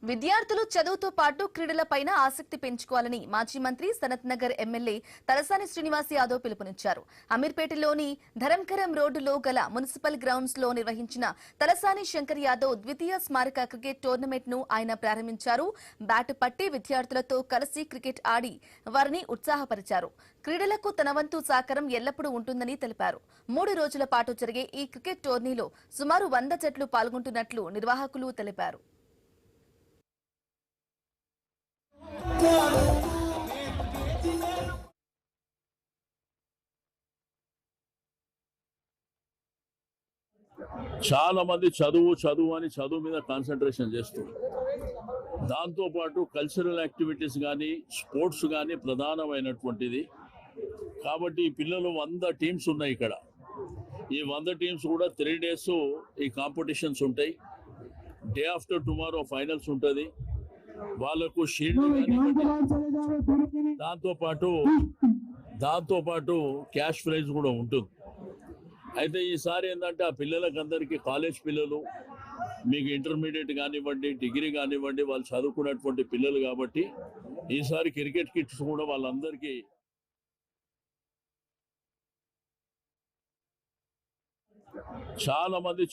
విద్యార్థులు చదువుతో పాటు క్రీడలపైన ఆసక్తి పెంచుకోవాలని మాజీ మంత్రి సనత్ నగర్ ఎమ్మెల్యే తలసాని శ్రీనివాస్ యాదవ్ పిలుపునిచ్చారు. అమీర్పేటలోని ధరంకరం రోడ్డులో గల మున్సిపల్ గ్రౌండ్స్ లో నిర్వహించిన తలసాని శంకర్ యాదవ్ ద్వితీయ స్మారక క్రికెట్ టోర్నమెంట్ ను ఆయన ప్రారంభించారు. బ్యాట్ పట్టి విద్యార్థులతో కలిసి క్రికెట్ ఆడి వారిని ఉత్సాహపరిచారు. క్రీడలకు తన వంతు సహకారం ఎల్లప్పుడూ ఉంటుందని తెలిపారు. 3 రోజుల పాటు జరిగే ఈ క్రికెట్ టోర్నీలో సుమారు 100 జట్లు పాల్గొంటున్నట్లు నిర్వాహకులు తెలిపారు. చాలా మంది చదువు అని చదువు మీద కాన్సన్ట్రేషన్ చేస్తారు. దాంతో పాటు కల్చరల్ యాక్టివిటీస్ కానీ స్పోర్ట్స్ కానీ ప్రధానమైనటువంటిది. కాబట్టి ఈ పిల్లలు 100 టీమ్స్ ఉన్నాయి ఇక్కడ. ఈ 100 టీమ్స్ కూడా 3 days ఈ కాంపిటీషన్స్ ఉంటాయి. డే ఆఫ్టర్ టుమారో ఫైనల్స్ ఉంటుంది. వాళ్ళకు షీల్డ్ దాంతో పాటు క్యాష్ ప్రైజ్ కూడా ఉంటుంది. అయితే ఈసారి ఏంటంటే ఆ పిల్లలకు అందరికీ కాలేజ్ పిల్లలు, మీకు ఇంటర్మీడియట్ కానివ్వండి, డిగ్రీ కానివ్వండి, వాళ్ళు చదువుకున్నటువంటి పిల్లలు కాబట్టి ఈసారి క్రికెట్ కిట్స్ కూడా వాళ్ళందరికీ చాలా మంది